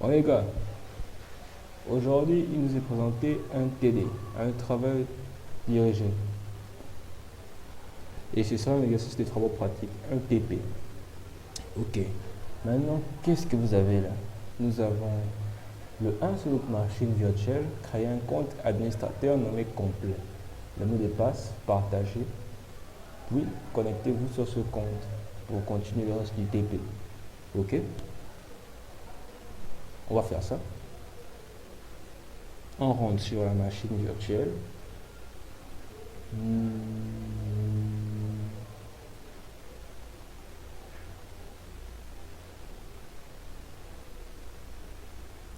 Bon les gars, aujourd'hui il nous est présenté un TD, un travail dirigé. Et ce sera un exercice de travaux pratiques, un TP. Ok. Maintenant, qu'est-ce que vous avez là? Nous avons le 1 sur notre machine virtuelle, créer un compte administrateur nommé complet. Le mot de passe, partagé. Puis, connectez-vous sur ce compte pour continuer le reste du TP. Ok? On va faire ça. On rentre sur la machine virtuelle.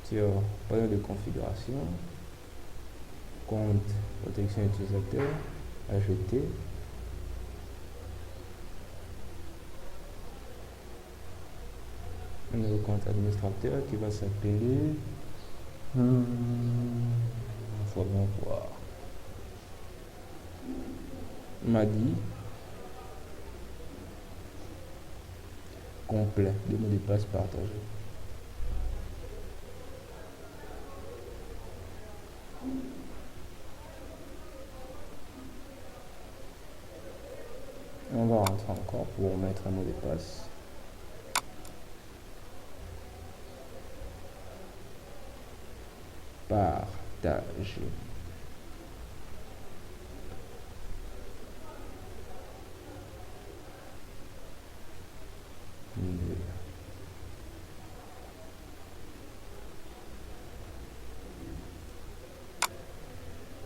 Sur panneau de configuration, compte protection utilisateur, ajouter. Un nouveau compte administrateur qui va s'appeler. Faut bien voir. Madi complet, de mots de passe partagés. On va rentrer encore pour mettre un mot de passe. Partager.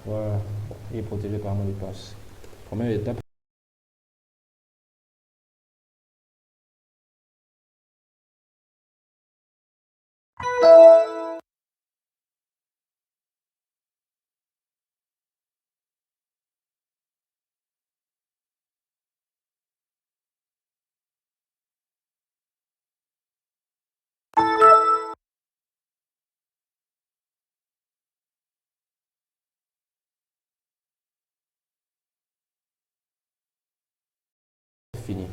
Voilà, il est protégé par un mot de passe. Première étape. Fini.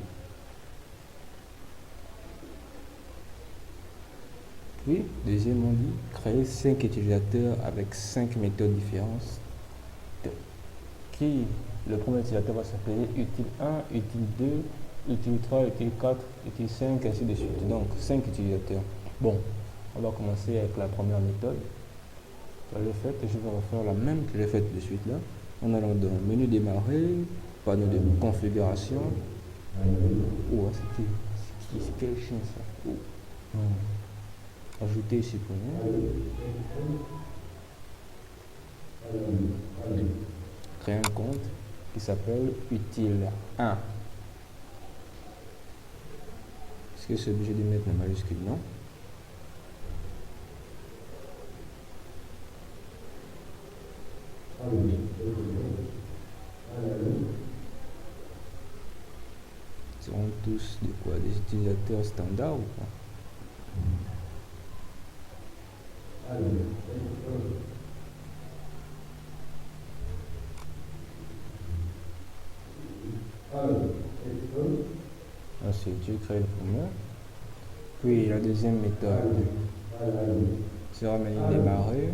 Puis, deuxièmement dit, créer 5 utilisateurs avec 5 méthodes différentes. Qui, le premier utilisateur va s'appeler utile 1, utile 2, utile 3, utile 4, utile 5, ainsi de suite. Donc, 5 utilisateurs. Bon, on va commencer avec la première méthode. Je l'ai faite et je vais refaire la même que j'ai faite de suite là. En allant dans menu démarrer, panneau de configuration. Oh, c'est quel chien ça? Oh. Ajouter et supprimer. Créer un compte qui s'appelle utile 1. Est-ce que c'est obligé de mettre la majuscule? Non. Ils seront tous de quoi? Des utilisateurs standards ou quoi? Ensuite, tu crées le formulaire. Puis la deuxième méthode sera menu démarrer,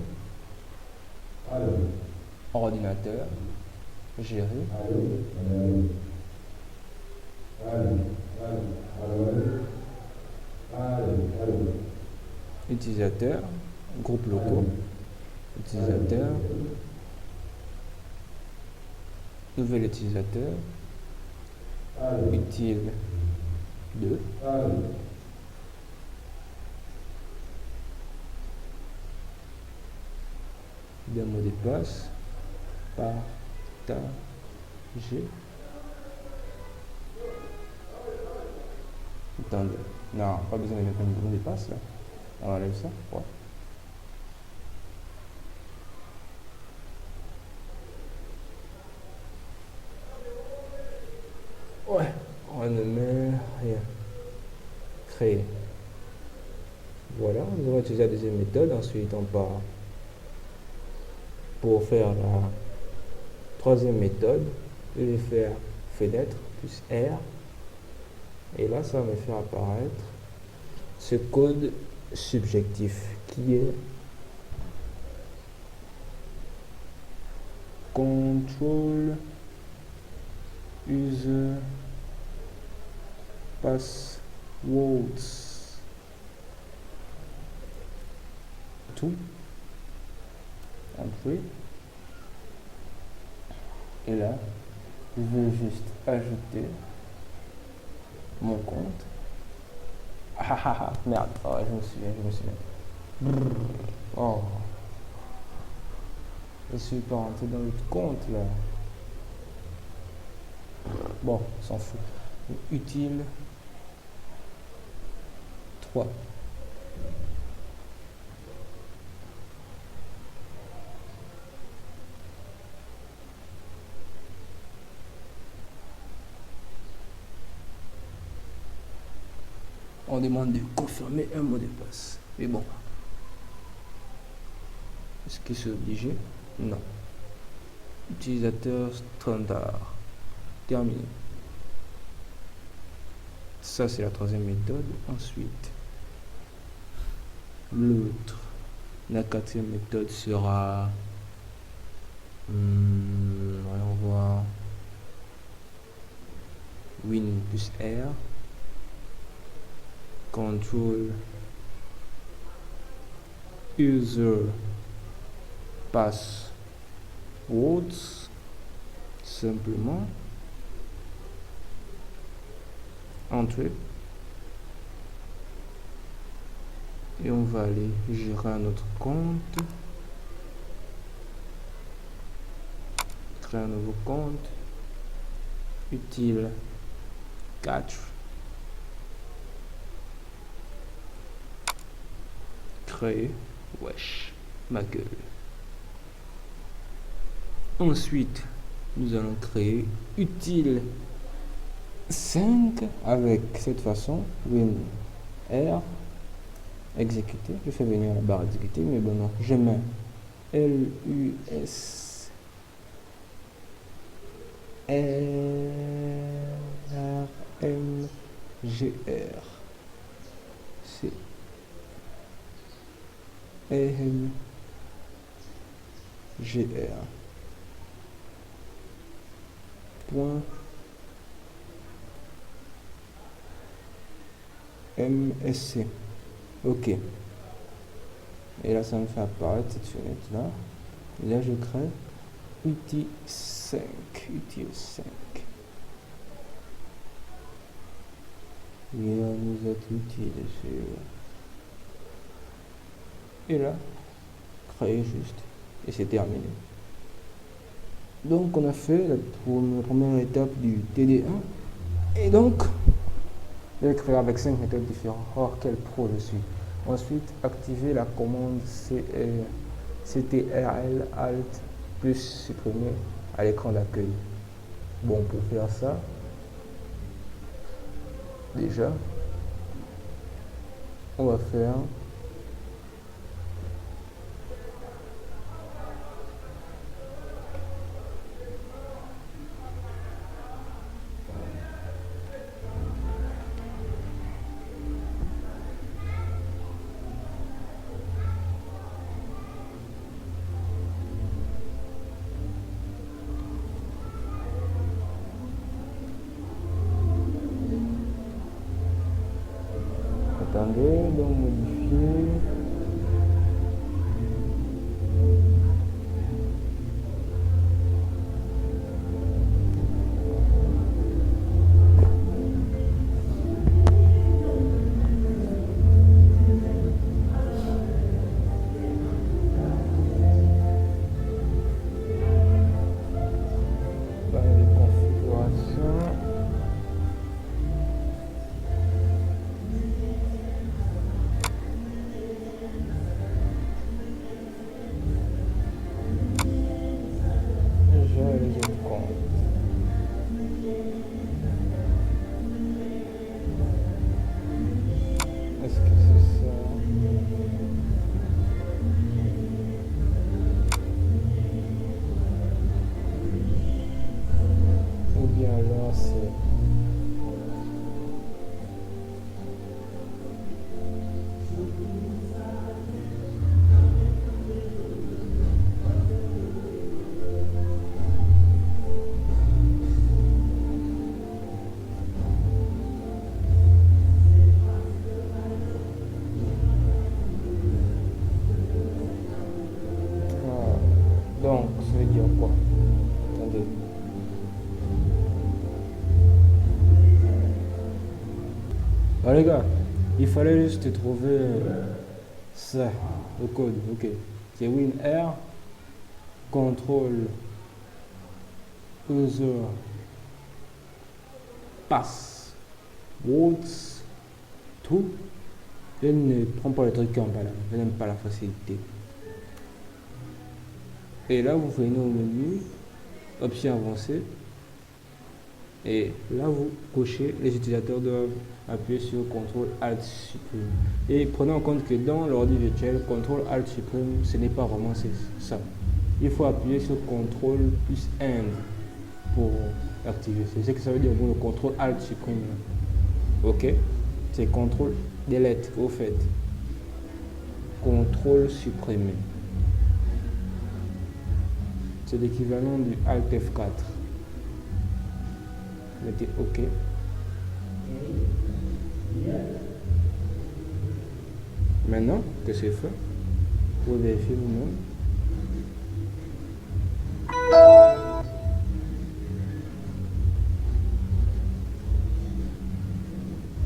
ordinateur, gérer, utilisateur, groupe locaux, utilisateur, nouvel utilisateur, utile 2, d'un mot de passe, partager. Attendez, non, pas besoin de mettre un mot de passe là. On enlève ça. Ouais. Ouais, on ne met rien. Créer. Voilà, nous allons utiliser la deuxième méthode. Ensuite, on part pour faire la troisième méthode. Je vais faire fenêtre plus R. Et là, ça va me faire apparaître ce code subjectif qui est control user passwords tout entrée. Et là, je veux juste ajouter mon compte. Merde, oh, je me souviens. Oh, je suis pas rentré dans l'autre compte là. Bon, on s'en fout. Utile 3. On demande de confirmer un mot de passe. Mais bon. Est-ce que c'est obligé? Non. Utilisateur standard. Terminé. Ça, c'est la troisième méthode. Ensuite, la quatrième méthode sera... voyons voir. Win plus R. Control user passwords, simplement entrer, et on va aller gérer un autre compte, créer un nouveau compte, utile 4, créer, wesh, ma gueule. Ensuite, nous allons créer utile 5 avec cette façon, win R, exécuter. Je fais venir la barre exécuter, mais bon, non, je mets LUS RMGR C GR point MSC. Ok. Et là, ça me fait apparaître cette fenêtre là. Et là, je crée utile 5. Utile 5. Et là, nous êtes utile sur. Et là, créer juste. Et c'est terminé. Donc, on a fait la première étape du TD1. Et donc, je vais créer avec 5 méthodes différentes. Oh, quel pro je suis. Ensuite, activer la commande CTRL Alt plus supprimer à l'écran d'accueil. Bon, pour faire ça, déjà, on va faire attendez, donc modifier. Dans les configurations. Les autres comptes. Est-ce que c'est ça? Ou bien alors c'est Ah les gars, il fallait juste trouver ça, le code, ok. C'est WinR, contrôle, user, pass, routes, tout. Je ne prends pas les trucs en bas là, je n'aime pas la facilité. Et là, vous venez au menu, option avancée. Et là, vous cochez, les utilisateurs doivent appuyer sur CTRL ALT supprime. Et prenez en compte que dans l'ordi virtuel, CTRL ALT supprime, ce n'est pas vraiment ça. Il faut appuyer sur CTRL plus END pour activer. C'est ce que ça veut dire, bon, le CTRL ALT supprime. Ok, c'est CTRL delete au fait. CTRL supprimer. C'est l'équivalent du Alt F4. Mettez OK. Maintenant que c'est fait, vous vérifiez vous-même.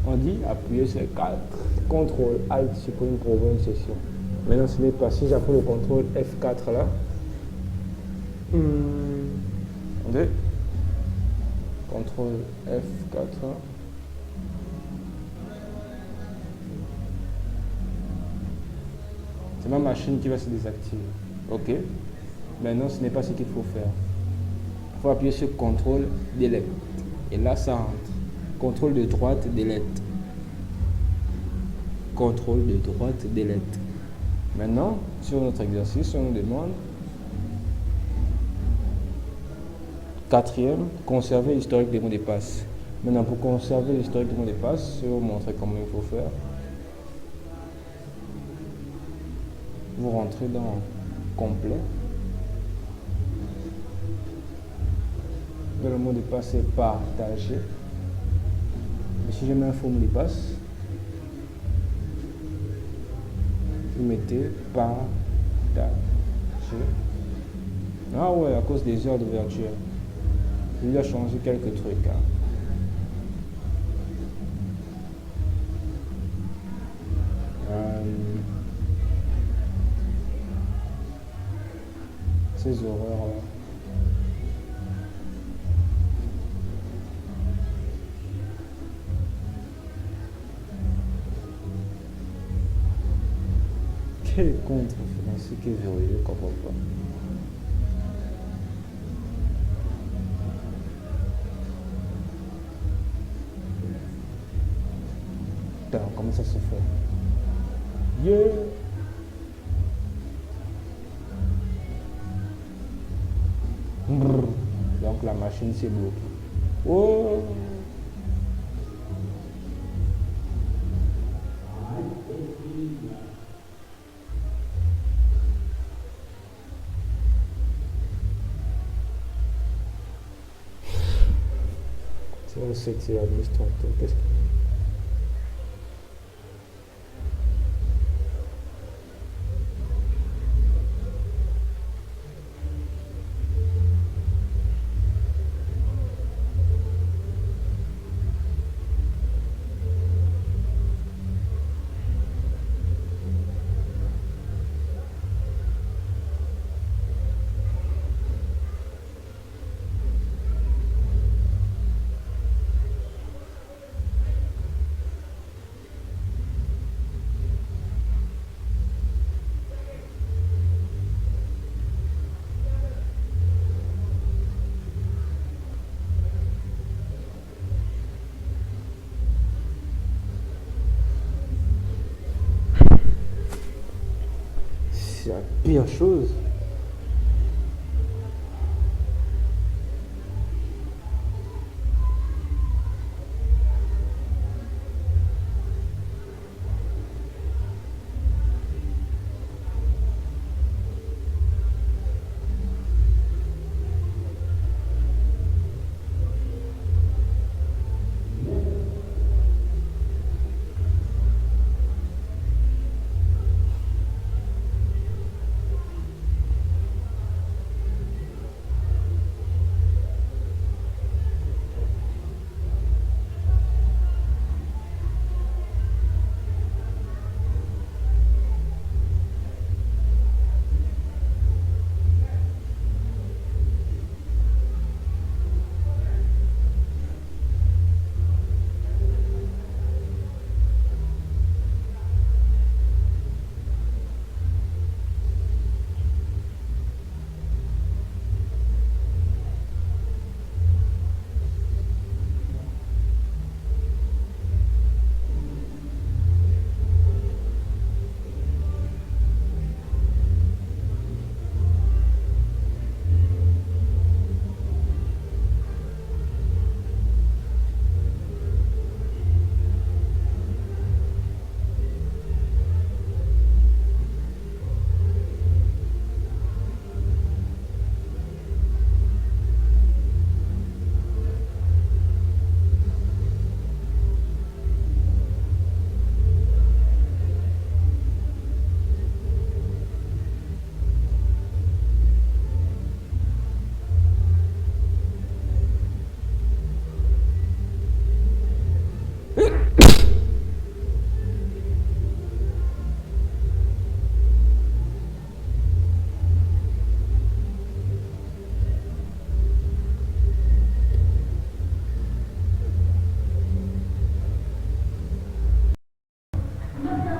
On dit appuyer sur 4, CTRL ALT supprime pour ouvrir une session. Maintenant ce n'est pas, si j'appuie le CTRL F4 là, attendez, CTRL F4, c'est ma machine qui va se désactiver. Ok, maintenant ce n'est pas ce qu'il faut faire. Il faut appuyer sur CTRL delete et là ça rentre. CTRL de droite delete, CTRL de droite delete. Maintenant sur notre exercice on nous demande quatrième, conserver l'historique des mots de passe. Maintenant pour conserver l'historique des mots de passe, je vais vous montrer comment il faut faire. Vous rentrez dans complet. Le mot de passe est partagé. Et si je mets un faux mot de passe, vous mettez partagé. Ah ouais, à cause des heures d'ouverture. Il lui a changé quelques trucs. Hein. Ces horreurs là. Quel compte financier qui est verrouillé, je ne comprends pas. Putain, comment ça se fait? Yeah! Brrr. Donc la machine s'est bloquée. Oh! C'est l'administrateur. Qu'est-ce que... C'est la pire chose.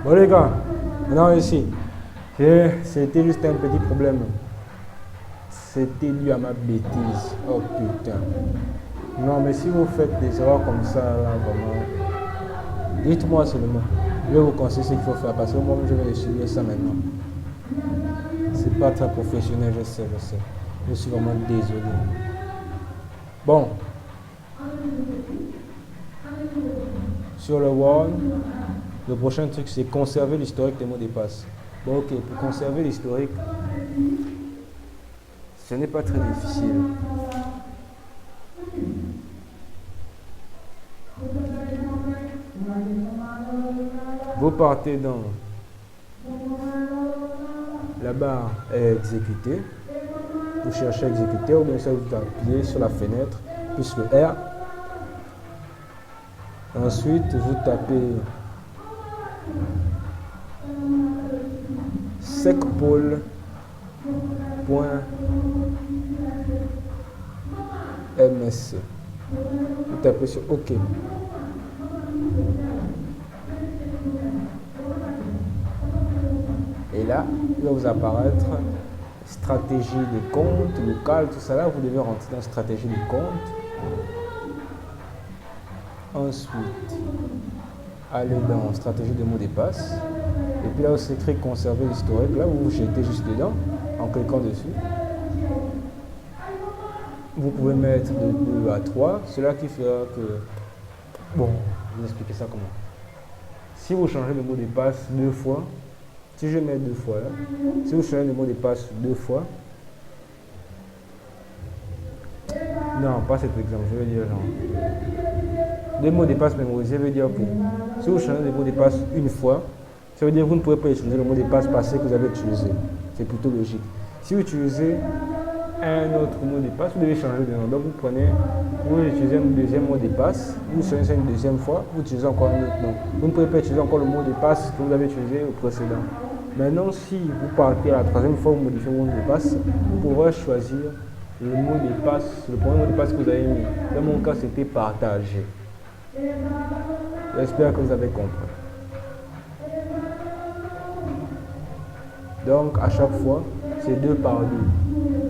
Bon les gars, maintenant ici, c'était juste un petit problème. C'était dû à ma bêtise. Oh putain. Non mais si vous faites des erreurs comme ça, là, vraiment, dites-moi seulement. Je vais vous conseiller ce qu'il faut faire parce que moi je vais essayer ça maintenant. C'est pas très professionnel, je sais. Je suis vraiment désolé. Bon. Sur le Word, le prochain truc c'est conserver l'historique des mots de passe. Bon ok, pour conserver l'historique, ce n'est pas très difficile. Vous partez dans la barre exécuter, vous cherchez exécuter ou bien ça vous appuyez sur la fenêtre plus le R. Ensuite vous tapez secpol.msc. Vous tapez sur OK. Et là, il va vous apparaître stratégie des comptes, local, tout ça là. Vous devez rentrer dans stratégie des comptes. Ensuite, allez dans stratégie de mots de passe. Et puis là, où c'est écrit conserver l'historique, là, vous vous jetez juste dedans en cliquant dessus. Vous pouvez mettre de 2 à 3. Cela qui fera que... Bon, je vais vous expliquer ça comment. Si vous changez le mot de passe 2 fois, si je mets 2 fois là, si vous changez le mot de passe 2 fois, non, pas cet exemple, je vais dire genre, 2 mots de passe mémorisés veut dire que si vous changez le mot de passe une fois, ça veut dire que vous ne pouvez pas utiliser le mot de passe passé que vous avez utilisé. C'est plutôt logique. Si vous utilisez un autre mot de passe, vous devez changer de nom. Donc vous utilisez un deuxième mot de passe, vous changez ça une deuxième fois, vous utilisez encore un autre nom. Vous ne pouvez pas utiliser encore le mot de passe que vous avez utilisé au précédent. Maintenant, si vous partez à la troisième fois, vous modifiez le mot de passe, vous pourrez choisir le mot de passe, le premier mot de passe que vous avez mis. Dans mon cas, c'était partagé. J'espère que vous avez compris. Donc, à chaque fois, c'est 2 par 2.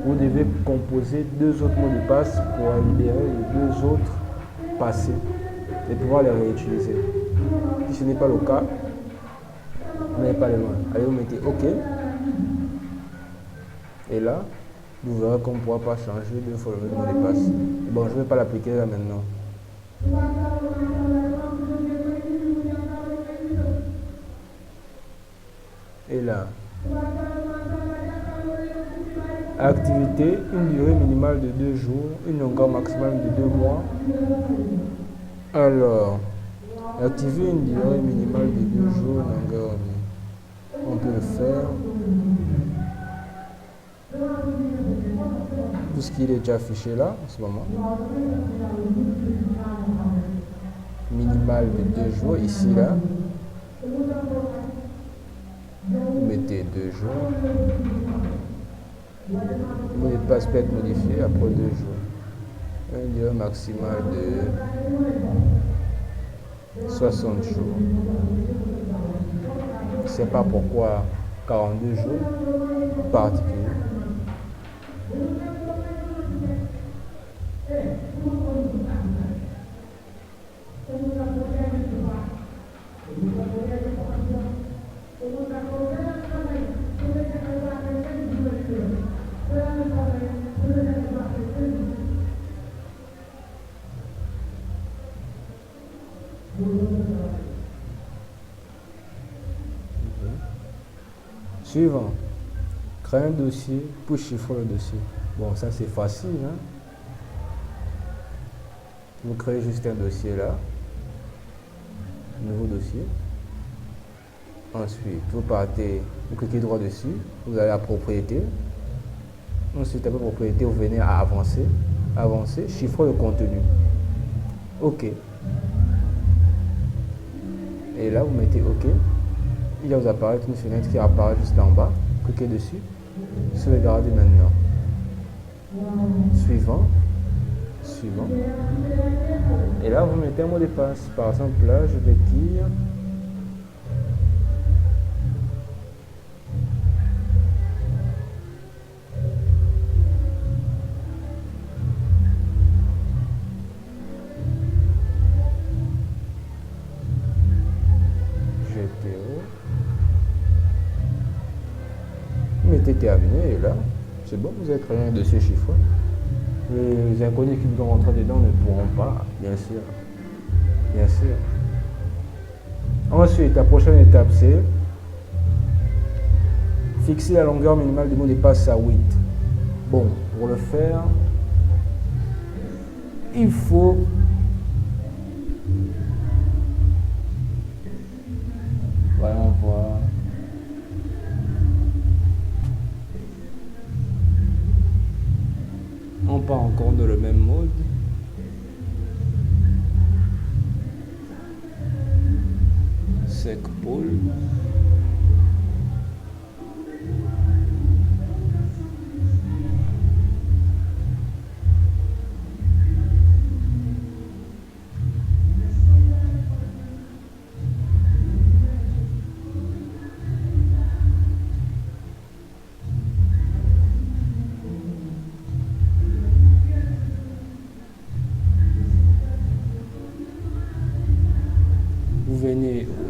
Vous devez composer 2 autres mots de passe pour libérer les 2 autres passés et pouvoir les réutiliser. Si ce n'est pas le cas, vous n'allez pas les loin. Allez, vous mettez OK. Et là, vous verrez qu'on ne pourra pas changer 2 fois le mot de passe. Bon, je ne vais pas l'appliquer là maintenant. Et là, activité, une durée minimale de 2 jours, une longueur maximale de 2 mois. Alors, activer une durée minimale de 2 jours, longueur, on peut le faire. Puisqu'il est déjà affiché là, en ce moment. Minimale de 2 jours, ici là. Vous mettez 2 jours. Le mot de passe peut être modifié après 2 jours. Une durée maximale de 60 jours. Je ne sais pas pourquoi 42 jours particulier. Suivant, créer un dossier pour chiffrer le dossier. Bon, ça c'est facile, hein? Vous créez juste un dossier là, nouveau dossier. Ensuite, vous partez, vous cliquez droit dessus, vous allez à propriété. Ensuite, après propriété, vous venez à avancer. Avancer, chiffrer le contenu. OK. Et là, vous mettez OK. Il va vous apparaître une fenêtre qui apparaît juste en bas. Cliquez dessus. Sauvegardez maintenant. Suivant. Suivant. Et là, vous mettez un mot de passe. Par exemple, là, je vais dire terminé et là, c'est bon, vous avez créé un dossier chiffré. Les inconnus qui vont rentrer dedans ne pourront pas, bien sûr. Bien sûr. Ensuite, la prochaine étape, c'est fixer la longueur minimale du mot de passe à 8. Bon, pour le faire, il faut voyons voir. On part encore dans le même mode. Sec pôle.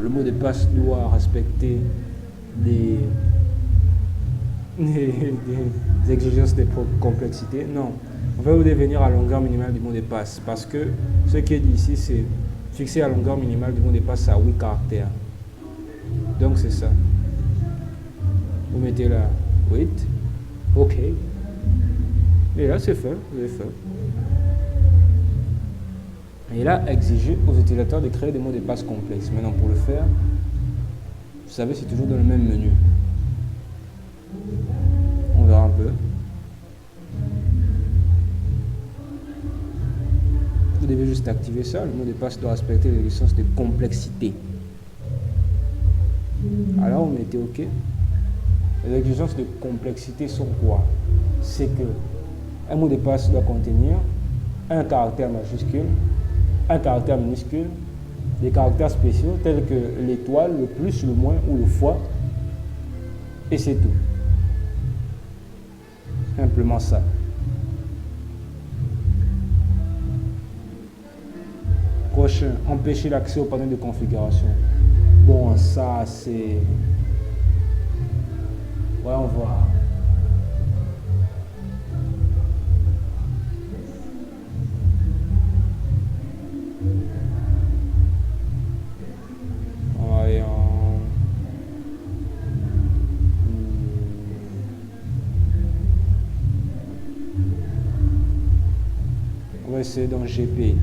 Le mot de passe doit respecter des exigences de complexité. Non, on va vous devenir à longueur minimale du mot de passe parce que ce qui est dit ici, c'est fixer la longueur minimale du mot de passe à 8 caractères. Donc c'est ça. Vous mettez là 8. OK. Et là, c'est fait. Vous avez fait. Et là, exiger aux utilisateurs de créer des mots de passe complexes. Maintenant, pour le faire, vous savez, c'est toujours dans le même menu. On verra un peu. Vous devez juste activer ça. Le mot de passe doit respecter les licences de complexité. Alors, vous mettez OK. Les exigences de complexité sont quoi? C'est que un mot de passe doit contenir un caractère majuscule, un caractère minuscule, des caractères spéciaux tels que l'étoile, le plus, le moins ou le fois, et c'est tout. Simplement ça. Prochain, empêcher l'accès au panneau de configuration. Bon, ça c'est... Voyons voir. On va essayer dans GP Edit.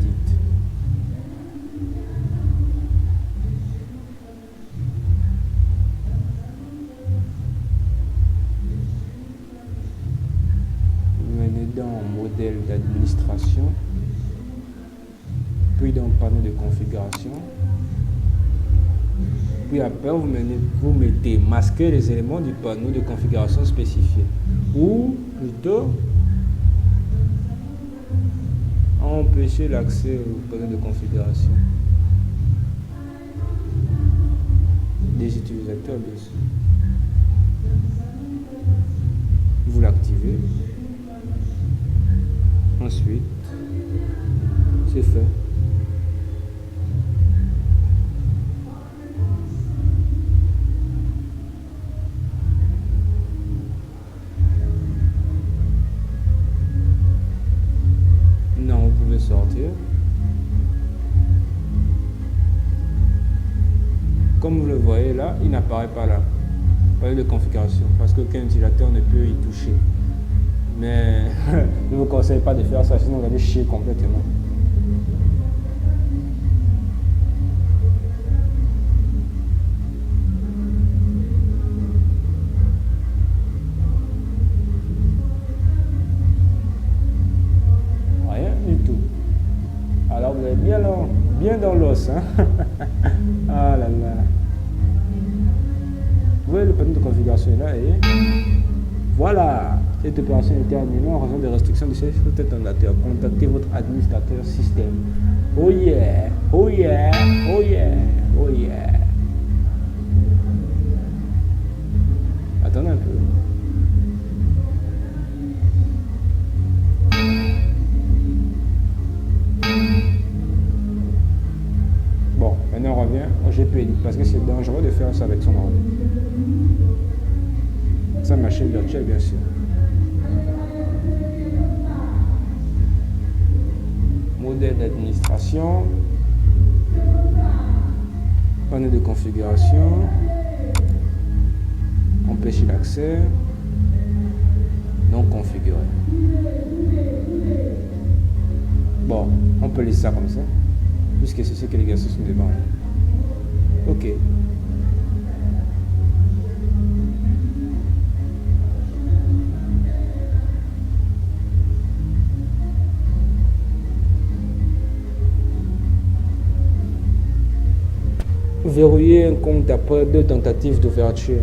Vous venez dans modèle d'administration, puis dans panneau de configuration. Puis après, vous mettez masquer les éléments du panneau de configuration spécifié. Ou plutôt, empêcher l'accès au panneau de configuration des utilisateurs, bien sûr. Vous l'activez. Ensuite, c'est fait. Sortir. Comme vous le voyez là, il n'apparaît pas là. Pas de configuration parce qu'aucun utilisateur ne peut y toucher. Mais je ne vous conseille pas de faire ça, sinon vous allez chier complètement. Alors vous êtes bien dans l'os, hein? Ah là là. Vous voyez le panneau de configuration est là et voilà. Cette opération est terminée en raison des restrictions du service utilisateur. Contactez votre administrateur système. Oh yeah, oh yeah, oh yeah, oh yeah. Attendez un peu. Bon, maintenant on revient au GP Edit parce que c'est dangereux de faire ça avec son ordi. sa machine virtuelle, bien sûr. Modèle d'administration, panneau de configuration, empêcher l'accès, non configuré. Bon, on peut laisser ça comme ça, puisque c'est ce que l'exercice nous demande. Ok. Verrouiller un compte après 2 tentatives d'ouverture.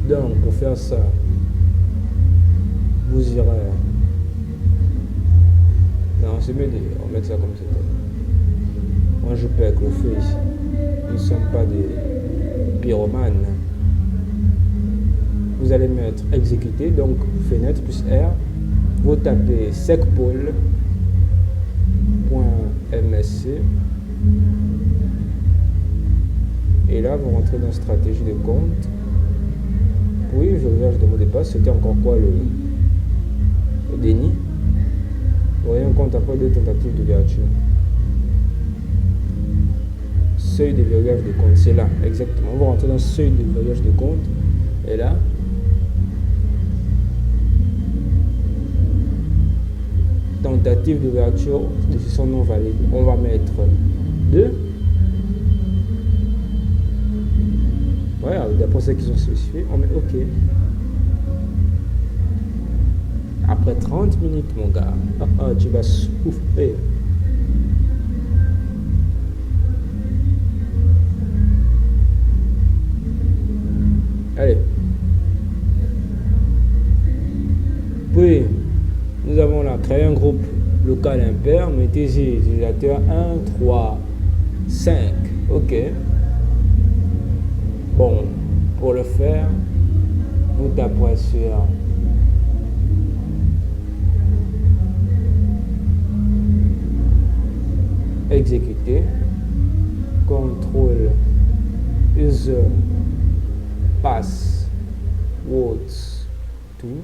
Donc, pour faire ça, vous irez. Non, c'est mieux de remettre ça comme c'était. Moi, je peux avec le feu ici. Nous ne sommes pas des pyromanes. Vous allez mettre exécuter, donc fenêtre plus R. Vous tapez secpol.msc. Et là, vous rentrez dans stratégie de compte. Oui, verrouillage de mot de passe. C'était encore quoi le déni? Vous voyez un compte après 2 tentatives d'ouverture. Seuil de verrouillage de compte, c'est là, exactement. On va rentrer dans seuil de verrouillage de compte. Et là, tentative d'ouverture, décision non valide. On va mettre 2. Ouais, d'après ce qu'ils ont spécifié, on met OK. Après 30 minutes, mon gars, tu vas souffrir. Allez. Puis, nous avons là créé un groupe local impair. Mettez ici utilisateur 1, 3, 5. OK. Bon, pour le faire, vous tapez sur exécuter, contrôle user pass words tout,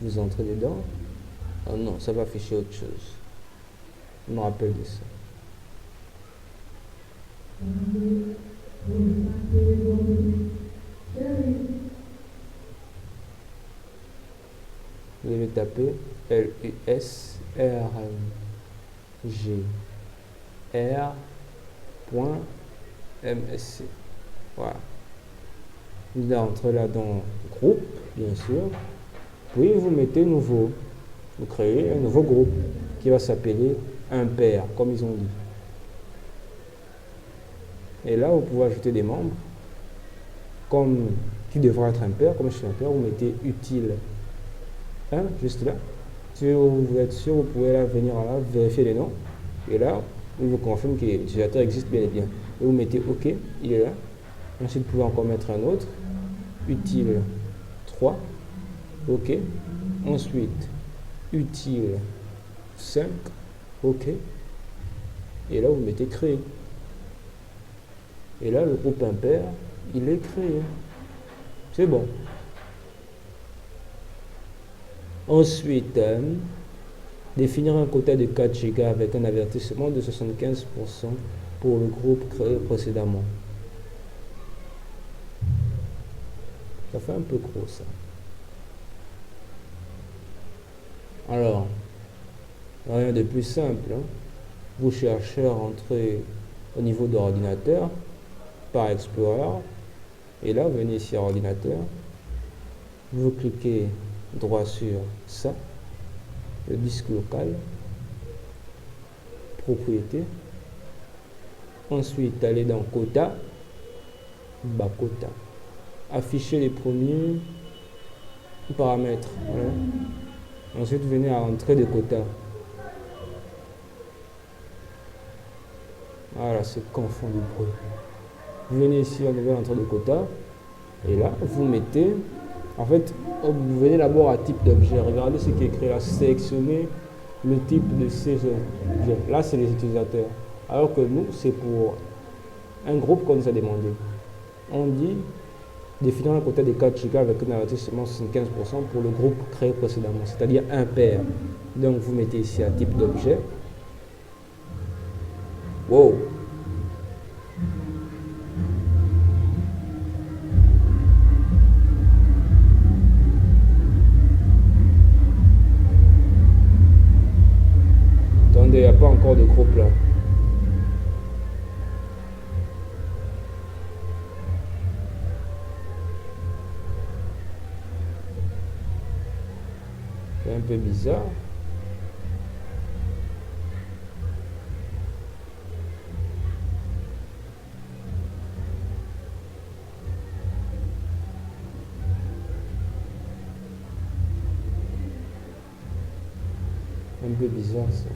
vous entrez dedans. Oh non, ça va afficher autre chose. Je me rappelle de ça. Vous devez taper lusrmgr.msc. Voilà. Vous entrez là dans groupe, bien sûr. Puis vous mettez nouveau. Vous créez un nouveau groupe qui va s'appeler impair, comme ils ont dit. Et là, vous pouvez ajouter des membres comme qui devra être impair, comme chez impair, vous mettez utile 1, juste là. Si vous êtes sûr, vous pouvez là venir là, vérifier les noms. Et là, il vous confirme que l'utilisateur existe bien et bien. Et vous mettez OK, il est là. Ensuite, vous pouvez encore mettre un autre, utile 3, OK. Ensuite, utile 5, OK. Et là, vous mettez créer. Et là, le groupe impair, il est créé. C'est bon. Ensuite, définir un quota de 4 Go avec un avertissement de 75% pour le groupe créé précédemment. Ça fait un peu gros, ça. Alors, rien de plus simple. Hein. Vous cherchez à rentrer au niveau de l'ordinateur par Explorer. Et là, venez ici à ordinateur. Vous cliquez droit sur ça, le disque local, propriété. Ensuite, allez dans quota, bas quota. Afficher les premiers paramètres. Voilà. Ensuite, venez à entrée de quota. Voilà, c'est confond du bruit. Vous venez ici à nouvelle entrée de quota. Et là, vous mettez. En fait, vous venez d'abord à type d'objet. Regardez ce qui est écrit là. Sélectionnez le type de ces objets. Là, c'est les utilisateurs. Alors que nous, c'est pour un groupe qu'on nous a demandé. On dit Définir un quota des 4 gigas avec une narrative seulement 75% pour le groupe créé précédemment, c'est-à-dire un pair. Donc vous mettez ici un type d'objet. Wow! Attendez, il n'y a pas encore de groupe là. C'est un peu bizarre. Un peu bizarre ça.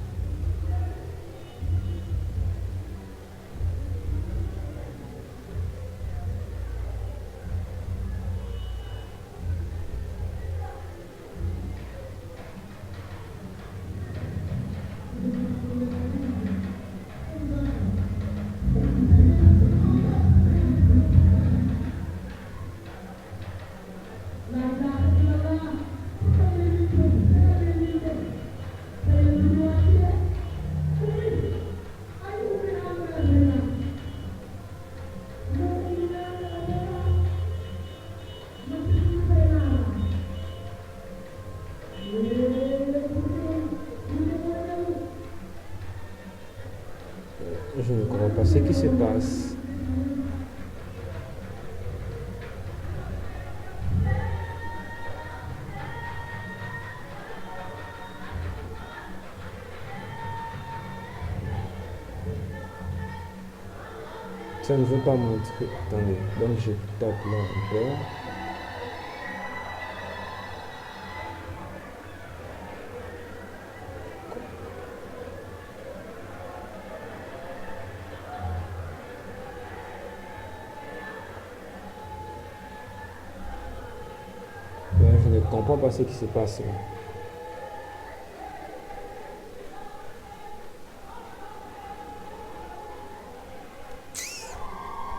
Je ne comprends pas ce qui se passe. Ça ne veut pas montrer. Attendez, donc je tape là encore. Je ne comprends pas ce qui se passe.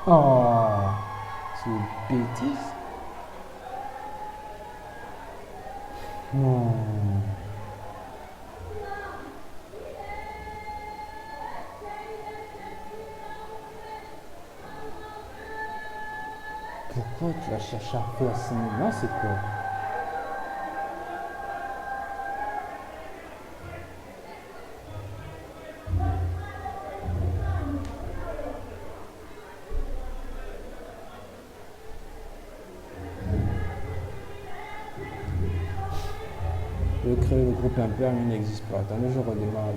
Oh, c'est une bêtise. Non. Pourquoi tu as cherché à faire ça? Là, c'est quoi? Je vais créer le groupe impair, mais il n'existe pas. Attendez, je redémarre donc.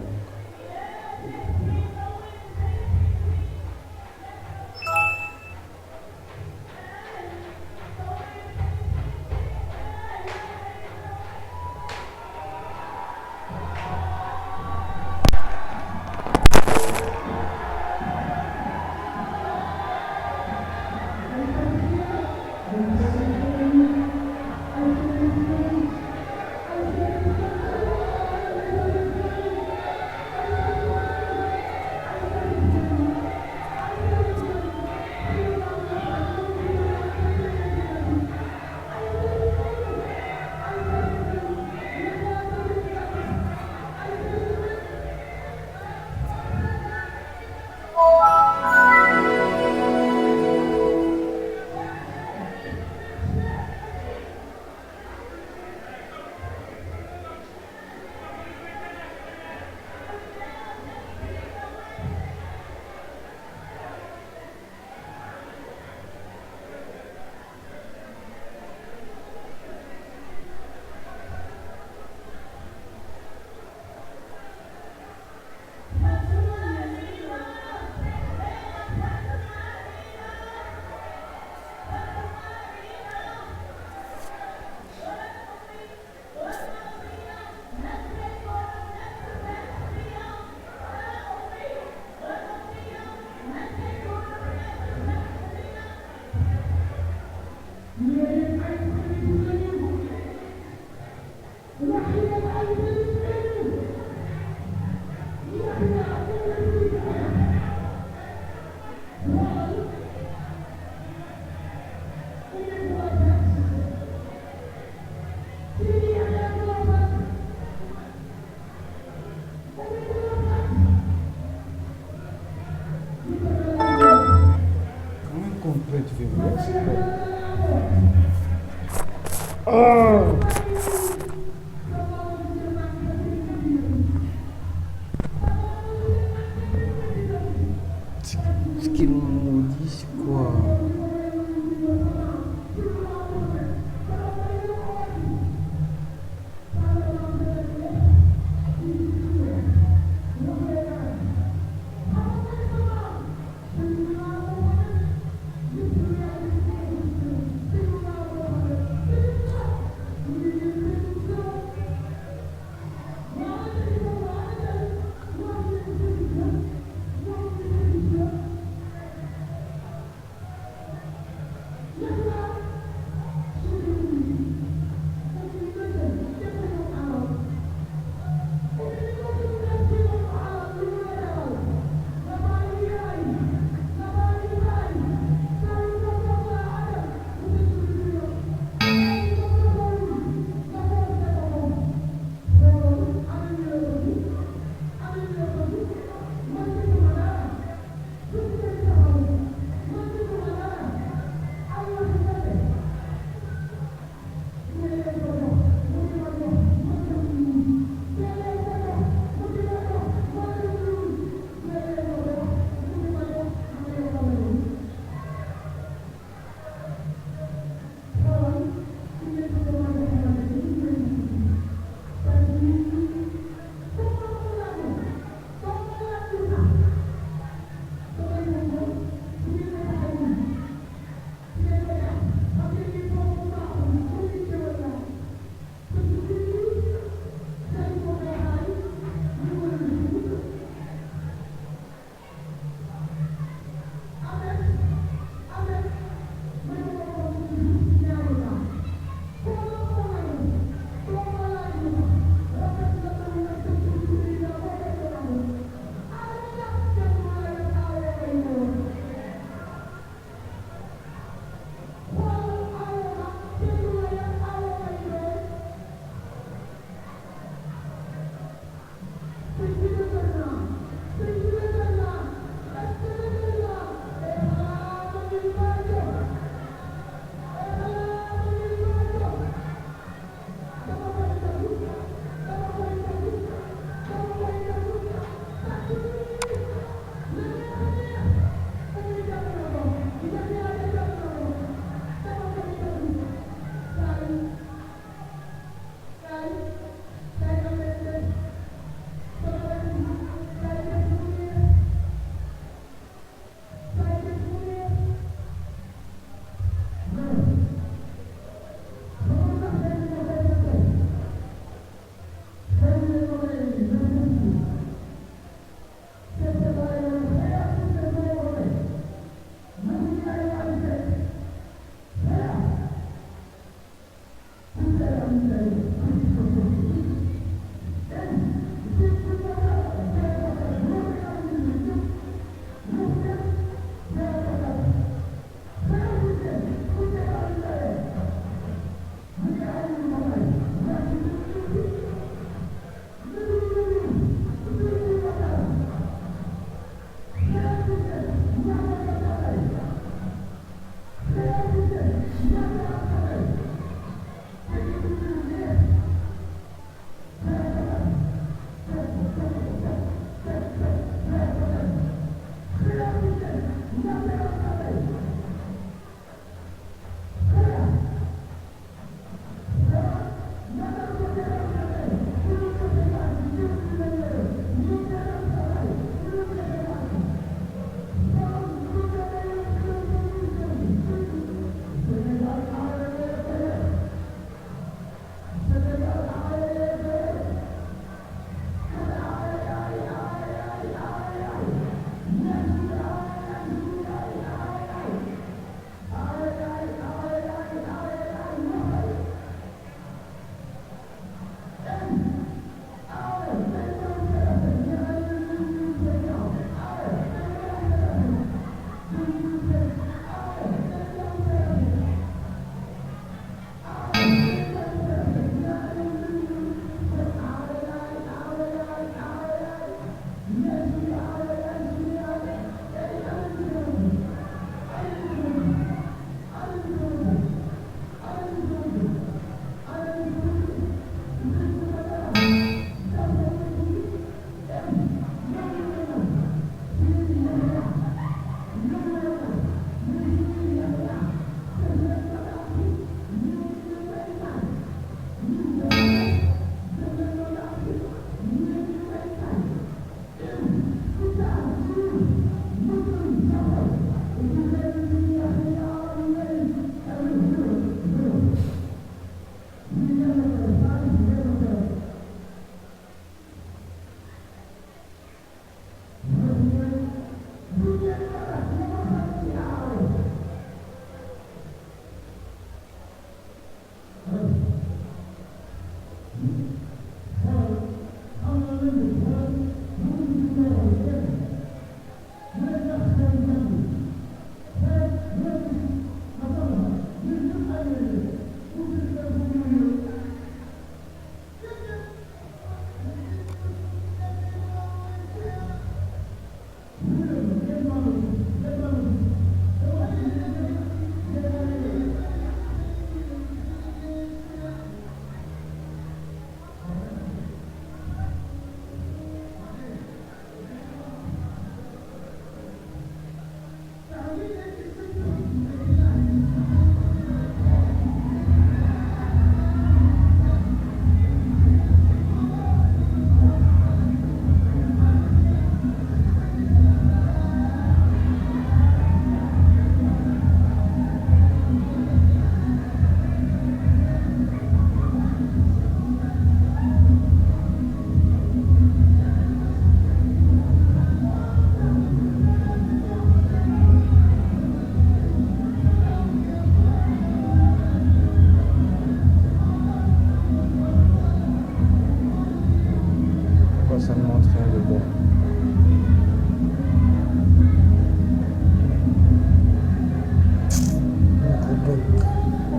ça ne montre rien de bon.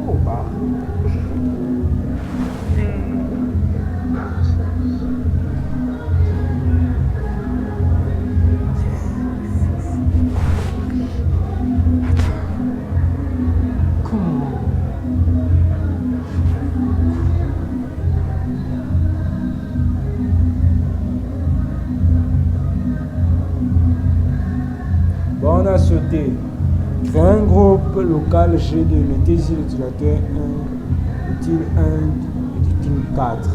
Oh, bah. Bon, on a sauté. Créer un groupe local G2. Mettez ici l'utilisateur 1, utile 1, utile 4.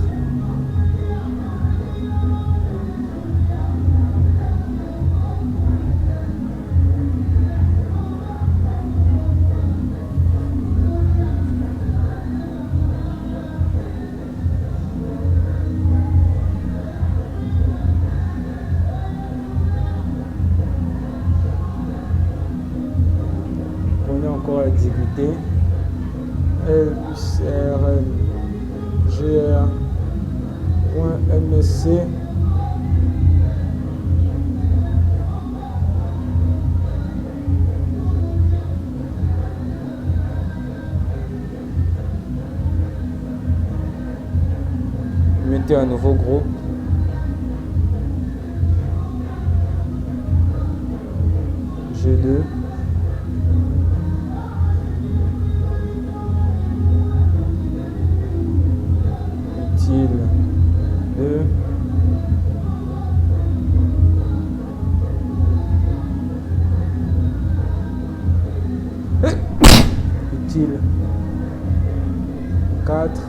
Encore à exécuter. LUCRL gr.msc mettez un nouveau groupe. G2. Utile 2. Utile 4.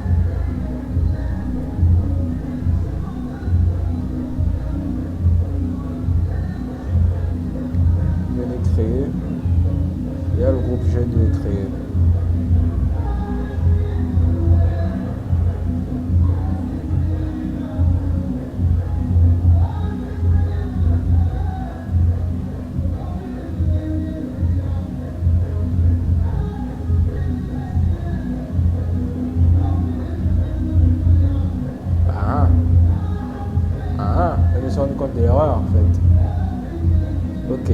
Venez créer. Il y a le groupe G2 créé. Je me suis rendu compte de l'erreur en fait. Ok.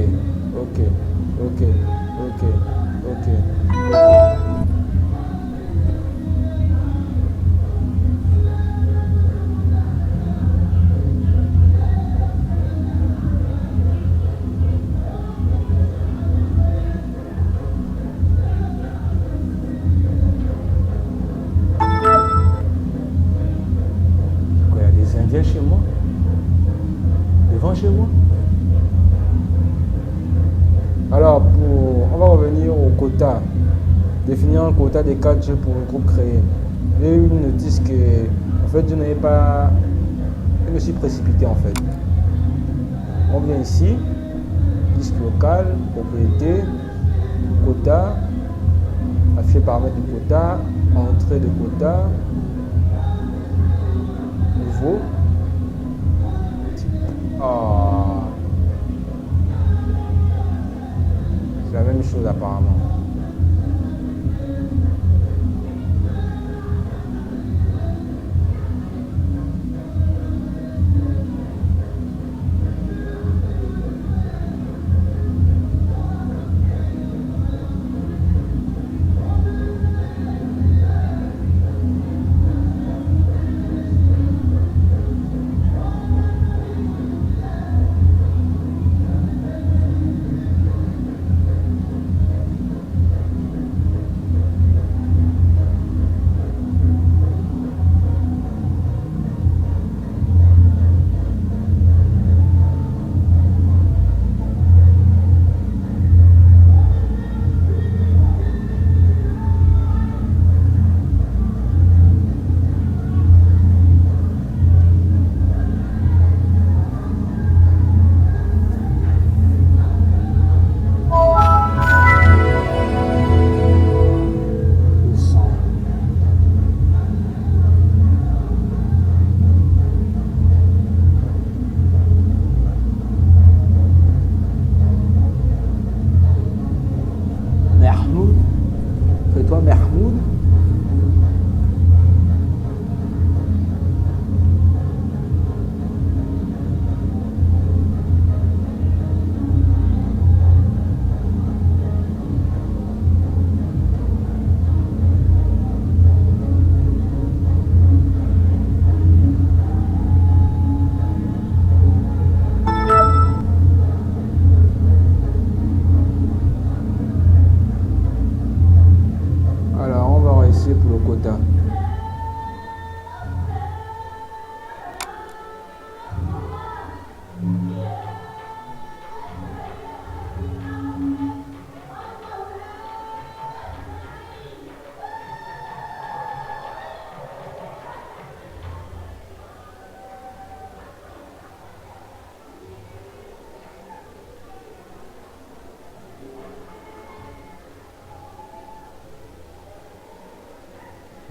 Quoi, il y a des Indiens chez moi? Devant chez moi? Alors, on va revenir au quota. Définir un quota des 4 jeux pour un groupe créé. J'ai eu une notice que, en fait, je me suis précipité en fait. On vient ici, disque local, propriété, quota, afficher paramètres du quota, entrée de quota, nouveau. Oh. C'est la même chose apparemment.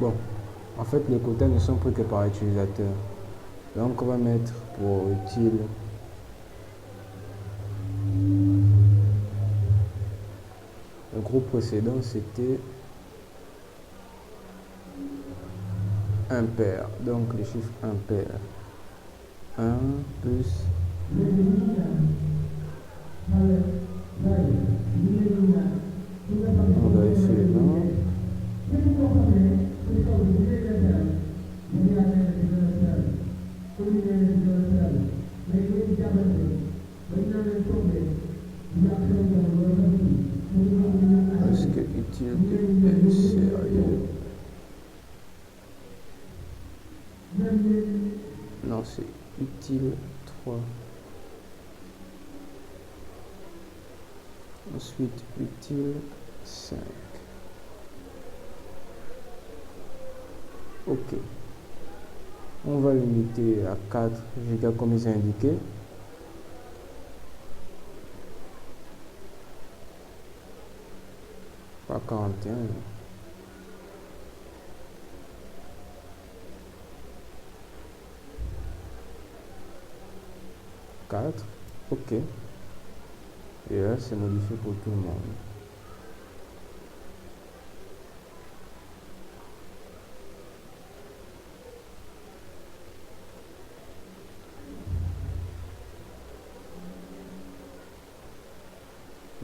Bon, en fait, les quotas ne sont pris que par utilisateur. Donc, on va mettre pour utile le groupe précédent, c'était impair. Donc, le chiffre impair. 1 plus. On vérifie les noms. Est-ce que utile est sérieux? Non, c'est utile 3. Ensuite, utile 5. Ok. On va limiter à 4 gigas comme ils ont indiqué. Pas 41. 4. Ok. Et là, c'est modifié pour tout le monde.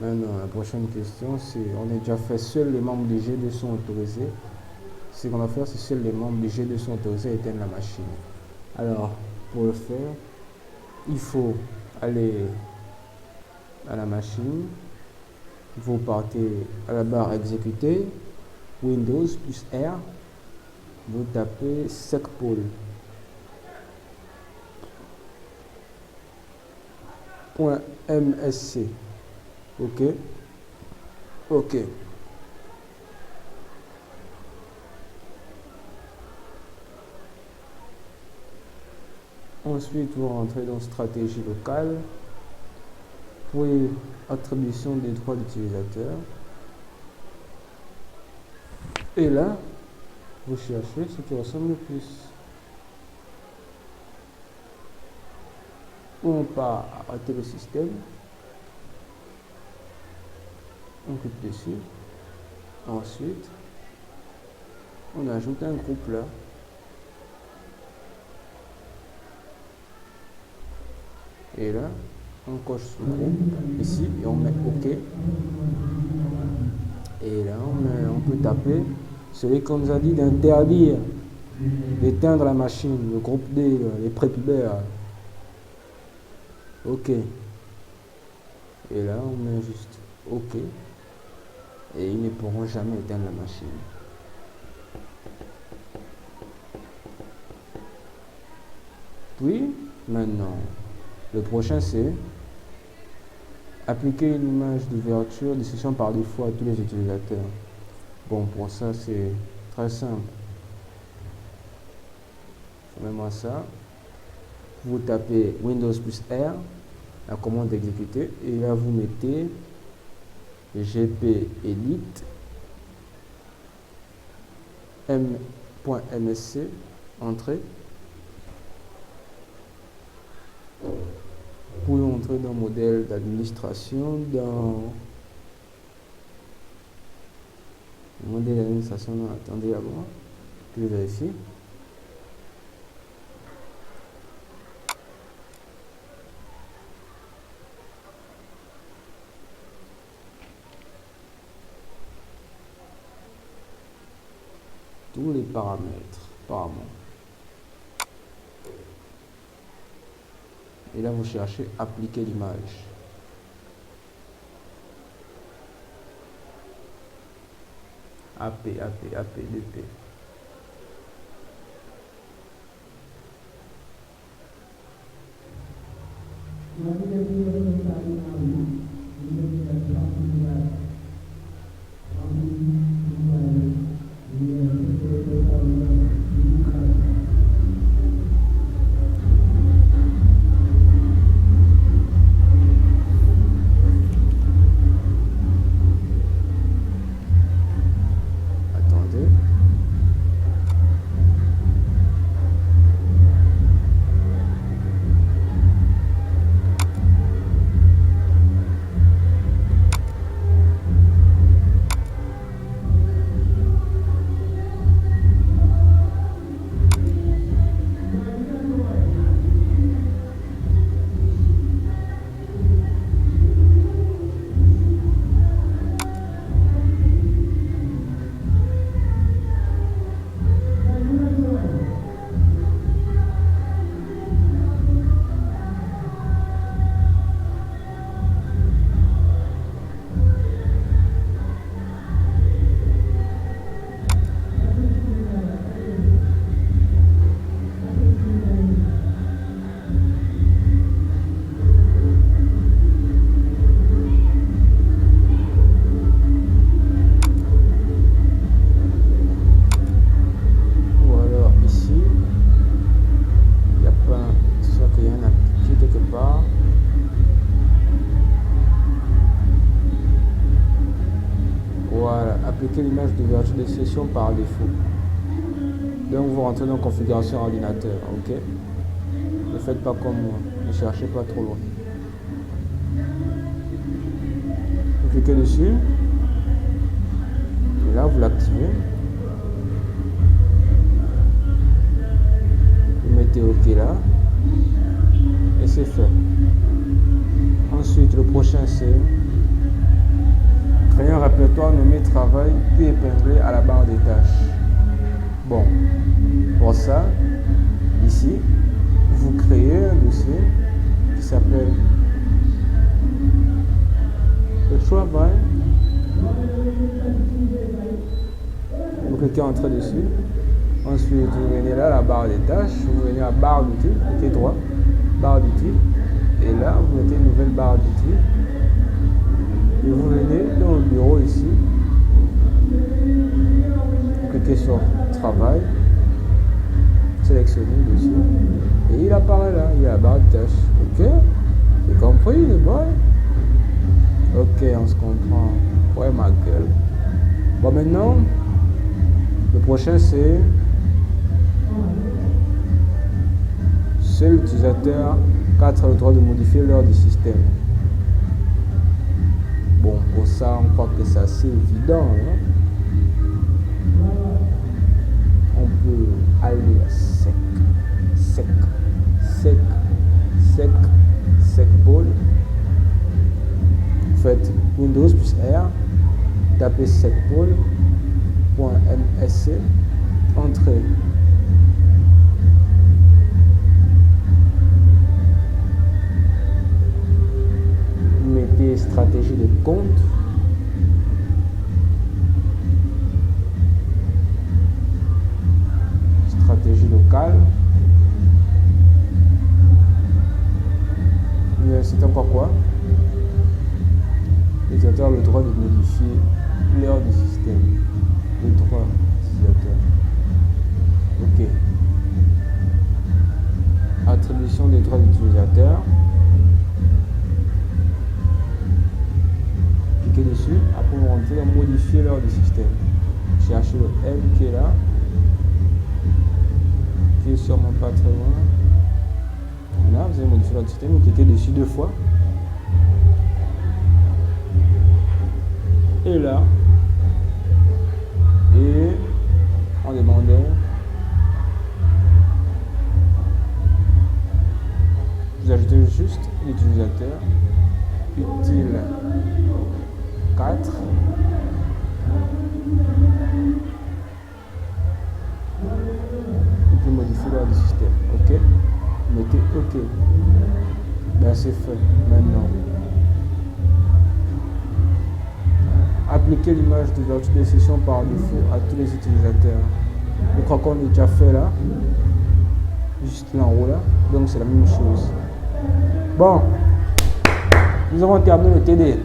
Maintenant, la prochaine question, c'est, on a déjà fait, seuls les membres du G2 sont autorisés. Ce qu'on va faire, c'est seuls les membres du G2 sont autorisés à éteindre la machine. Alors, pour le faire, il faut aller à la machine, vous partez à la barre exécuter, Windows plus R, vous tapez secpol. .msc. Ok. Ok. Ensuite, vous rentrez dans stratégie locale, puis attribution des droits d'utilisateur. Et là, vous cherchez ce qui ressemble le plus. On part à arrêter le système. On clique dessus. Ensuite, on ajoute un groupe là. Et là, on coche ce groupe ici et on met OK. Et là, on peut taper celui qu'on nous a dit d'interdire d'éteindre la machine, le groupe D, les prépubères. OK. Et là, on met juste OK. Et ils ne pourront jamais éteindre la machine. Puis, maintenant, le prochain c'est appliquer une image d'ouverture de session par défaut à tous les utilisateurs. Bon, pour ça, c'est très simple. Mets-moi ça. Vous tapez Windows plus R, la commande exécutée, et là vous mettez gp edit m.msc, entrée. Vous pouvez entrer dans modèle d'administration, dans modèle d'administration, attendez d'abord, je vérifie. Tous les paramètres, apparemment. Et là, vous cherchez appliquer l'image. AP2P. appliquer l'image d'ouverture de session par défaut. Donc vous rentrez dans configuration ordinateur, ok? Ne faites pas comme moi, ne cherchez pas trop loin. Vous cliquez dessus, et là vous l'activez. Vous mettez OK là, et c'est fait. Ensuite, le prochain c'est créer un répertoire nommé travail, puis épingler à la barre des tâches. Bon, pour ça, ici, vous créez un dossier qui s'appelle le travail. Vous cliquez Entrer dessus. Ensuite, vous venez là, la barre des tâches. Vous venez à barre d'outils, cliquez droit, barre d'outils. Et là, vous mettez une nouvelle barre d'outils. Et vous venez dans le bureau ici. Vous cliquez sur Travail. Sélectionnez le dossier. Et il apparaît là, il y a la barre de tâches. Ok? J'ai compris, les boys? Ok, on se comprend. Ouais, ma gueule. Bon, maintenant, le prochain c'est seul utilisateur 4 a le droit de modifier l'heure du système. Bon, pour ça, on croit que c'est assez évident. Hein? On peut aller à sec, ball. Faites Windows plus R, tapez secball.msc, entrez. Mettez stratégie de compte. Stratégie locale. C'est encore quoi? L'utilisateur a le droit de modifier l'heure du système. Le droit utilisateur. Ok. Attribution des droits d'utilisateur. Cliquez dessus. Après, vous rentrez dans modifier l'heure du système. Cherchez le M qui est là. Qui est sûrement pas très loin. Là, vous allez modifier l'heure du système. Vous cliquez dessus 2 fois. Et là, et on demandait vous ajoutez juste l'utilisateur utile 4 et puis modifier l'heure du système. Ok, mettez OK. Ben c'est fait maintenant. Appliquer l'image d'ouverture des sessions par défaut à tous les utilisateurs. Je crois qu'on est déjà fait là. Juste là en haut là. Donc c'est la même chose. Bon. Nous avons terminé le TD.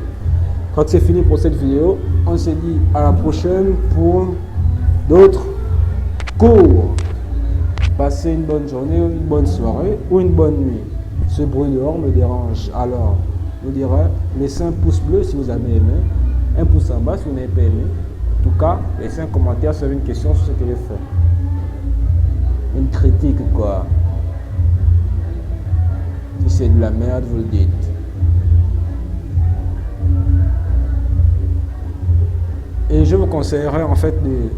Quand c'est fini pour cette vidéo, on se dit à la prochaine pour d'autres cours. Passez une bonne journée, une bonne soirée ou une bonne nuit. Ce bruit dehors me dérange. Alors, je vous dirai, laissez un pouce bleu si vous avez aimé. Un pouce en bas si vous n'avez pas aimé. En tout cas, laissez un commentaire si vous avez une question sur ce que j'ai fait. Une critique quoi. Si c'est de la merde, vous le dites. Et je vous conseillerais en fait de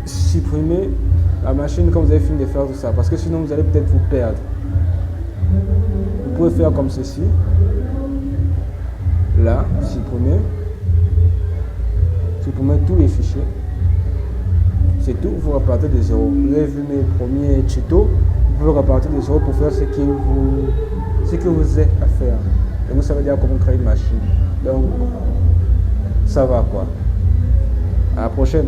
supprimer la machine quand vous avez fini de faire tout ça. Parce que sinon vous allez peut-être vous perdre. Vous pouvez faire comme ceci. Là, supprimer. Supprimer tous les fichiers. C'est tout, vous repartez de zéro. Vous avez vu mes premiers tutos. Vous pouvez repartir de zéro pour faire ce que vous êtes à faire. Et vous savez déjà comment créer une machine. Donc, ça va quoi. À la prochaine.